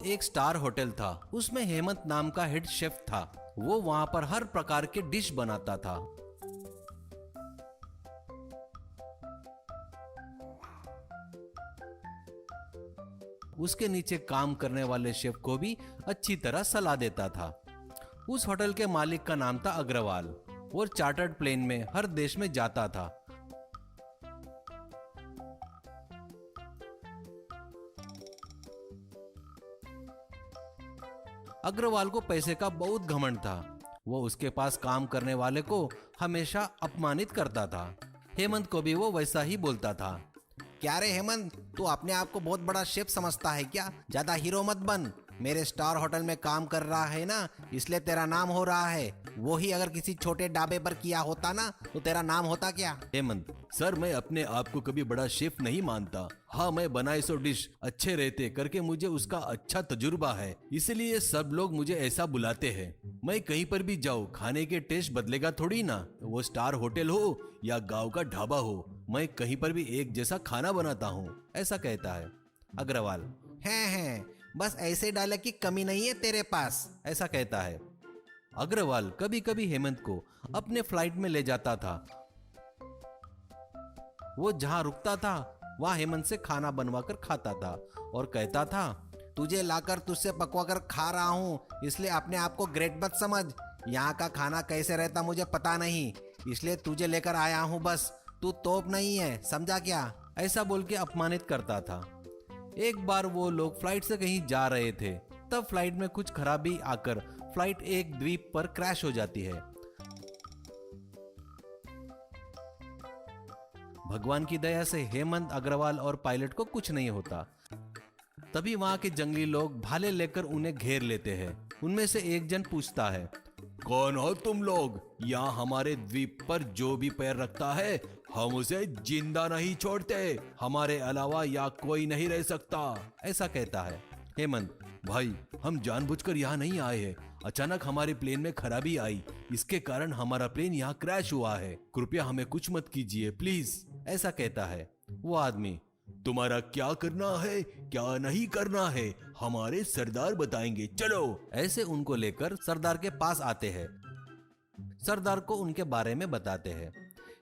एक star hotel था, उसमें हेमंत नाम का हेड शेफ था। वो वहां पर हर प्रकार के डिश बनाता था। उसके नीचे काम करने वाले शेफ को भी अच्छी तरह सलाह देता था। उस होटल के मालिक का नाम था अग्रवाल और चार्टर्ड प्लेन में हर देश में जाता था। अग्रवाल को पैसे का बहुत घमंड था। वो उसके पास काम करने वाले को हमेशा अपमानित करता था। हेमंत को भी वो वैसा ही बोलता था। क्या रे हेमंत, तू अपने आप को बहुत बड़ा शेफ समझता है क्या? ज्यादा हीरो मत बन। मेरे स्टार होटल में काम कर रहा है ना, इसलिए तेरा नाम हो रहा है। वो ही अगर किसी छोटे ढाबे पर किया होता ना, तो तेरा नाम होता क्या? हेमंत, सर मैं अपने आप को कभी बड़ा शेफ नहीं मानता। हाँ, मैं बनाए सो डिश अच्छे रहते करके मुझे उसका अच्छा तजुर्बा है, इसलिए सब लोग मुझे ऐसा बुलाते हैं। मैं कहीं पर भी जाऊँ, खाने के टेस्ट बदलेगा थोड़ी ना। वो स्टार होटल हो या गाँव का ढाबा हो, मैं कहीं पर भी एक जैसा खाना बनाता हूँ, ऐसा कहता है अग्रवाल। हैं, बस ऐसे डायलॉग की कमी नहीं है तेरे पास, ऐसा कहता है। अग्रवाल कभी कभी हेमंत को अपने फ्लाइट में ले जाता था। वो जहां रुकता था वहां हेमंत से खाना बनवा कर खाता था और कहता था, तुझे लाकर तुझसे पकवा कर खा रहा हूँ, इसलिए अपने आप को ग्रेट मत समझ। यहाँ का खाना कैसे रहता मुझे पता नहीं, इसलिए तुझे लेकर आया हूँ बस। तू तोप नहीं है, समझा क्या? ऐसा बोल के अपमानित करता था। एक बार वो लोग फ्लाइट से कहीं जा रहे थे, तब फ्लाइट में कुछ खराबी आकर फ्लाइट एक द्वीप पर क्रैश हो जाती है। भगवान की दया से हेमंत, अग्रवाल और पायलट को कुछ नहीं होता। तभी वहां के जंगली लोग भाले लेकर उन्हें घेर लेते हैं। उनमें से एक जन पूछता है, कौन हो तुम लोग? यहाँ हमारे द्वीप पर जो भी पैर रखता है हम उसे जिंदा नहीं छोड़ते। हमारे अलावा यहाँ कोई नहीं रह सकता, ऐसा कहता है। हेमंत, भाई हम जानबूझकर यहाँ नहीं आए हैं। अचानक हमारे प्लेन में खराबी आई, इसके कारण हमारा प्लेन यहाँ क्रैश हुआ है। कृपया हमें कुछ मत कीजिए प्लीज, ऐसा कहता है। वो आदमी, तुम्हारा क्या करना है क्या नहीं करना है हमारे सरदार बताएंगे, चलो। ऐसे उनको लेकर सरदार के पास आते हैं। सरदार को उनके बारे में बताते हैं।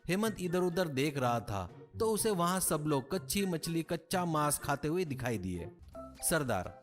हेमंत इधर उधर देख रहा था तो उसे वहां सब लोग कच्ची मछली, कच्चा मांस खाते हुए दिखाई दिए। सरदार,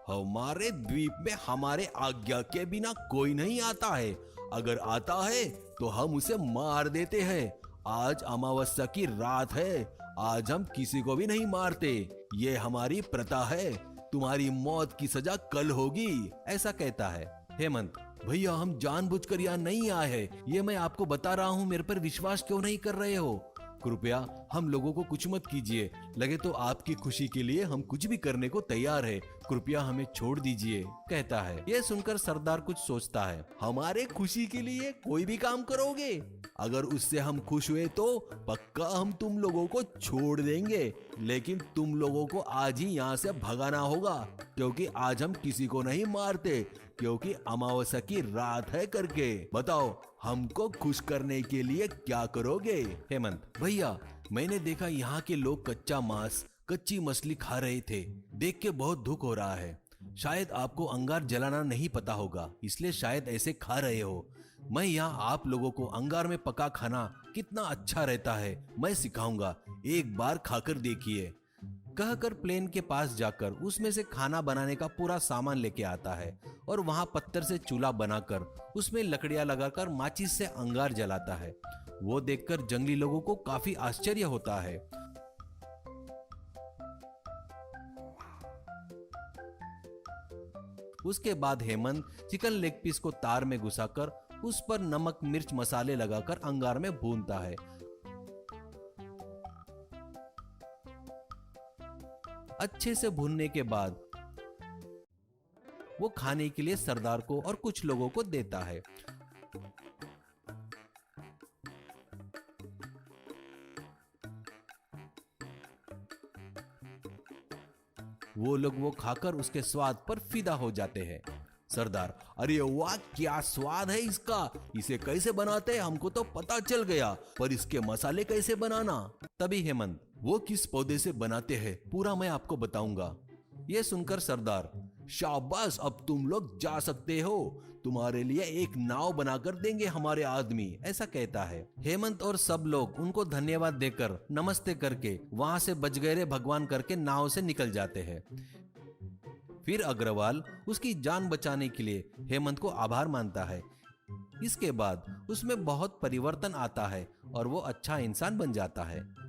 हमारे द्वीप में हमारे आज्ञा के बिना कोई नहीं आता है। अगर आता है तो हम उसे मार देते हैं। आज अमावस्या की रात है, आज हम किसी को भी नहीं मारते। ये हमारी प्रथा है। तुम्हारी मौत की सजा कल होगी, ऐसा कहता है। हेमंत, भैया हम जानबूझकर यहाँ नहीं आए हैं, ये मैं आपको बता रहा हूँ। मेरे पर विश्वास क्यों नहीं कर रहे हो? कृपया हम लोगों को कुछ मत कीजिए। लगे तो आपकी खुशी के लिए हम कुछ भी करने को तैयार है। कृपया हमें छोड़ दीजिए, कहता है। ये सुनकर सरदार कुछ सोचता है। हमारे खुशी के लिए कोई भी काम करोगे? अगर उससे हम खुश हुए तो पक्का हम तुम लोगों को छोड़ देंगे, लेकिन तुम लोगों को आज ही यहाँ से भगाना होगा, क्योंकि आज हम किसी को नहीं मारते, क्योंकि अमावस्या की रात है करके। बताओ हमको खुश करने के लिए क्या करोगे? हेमंत, भैया मैंने देखा यहाँ के लोग कच्चा मांस, कच्ची मछली खा रहे थे, देख के बहुत दुख हो रहा है। शायद आपको अंगार जलाना नहीं पता होगा, इसलिए शायद ऐसे खा रहे हो। मैं यहाँ आप लोगों को अंगार में पका खाना कितना अच्छा रहता है मैं सिखाऊंगा, एक बार खाकर देखिए। कहकर प्लेन के पास जाकर उसमें से खाना बनाने का पूरा सामान लेके आता है और वहां पत्थर से चूल्हा बनाकर उसमें लकड़ियां लगाकर माचिस से अंगार जलाता है। वो देखकर जंगली लोगों को काफी आश्चर्य होता है। उसके बाद हेमंत चिकन लेग पीस को तार में घुसाकर उस पर नमक, मिर्च, मसाले लगाकर अंगार में भूनता है। अच्छे से भूनने के बाद वो खाने के लिए सरदार को और कुछ लोगों को देता है। वो लोग वो खाकर उसके स्वाद पर फिदा हो जाते हैं। सरदार, अरे वाह क्या स्वाद है इसका, इसे कैसे बनाते हैं हमको तो पता चल गया, पर इसके मसाले कैसे बनाना? तभी हेमंत, वो किस पौधे से बनाते हैं पूरा मैं आपको बताऊंगा। ये सुनकर सरदार, शाबाश, अब तुम लोग जा सकते हो, तुम्हारे लिए एक नाव बनाकर देंगे हमारे आदमी, ऐसा कहता है। हेमंत और सब लोग उनको धन्यवाद देकर नमस्ते करके वहां से बच गए रे भगवान करके नाव से निकल जाते हैं। फिर अग्रवाल उसकी जान बचाने के लिए हेमंत को आभार मानता है। इसके बाद उसमें बहुत परिवर्तन आता है और वो अच्छा इंसान बन जाता है।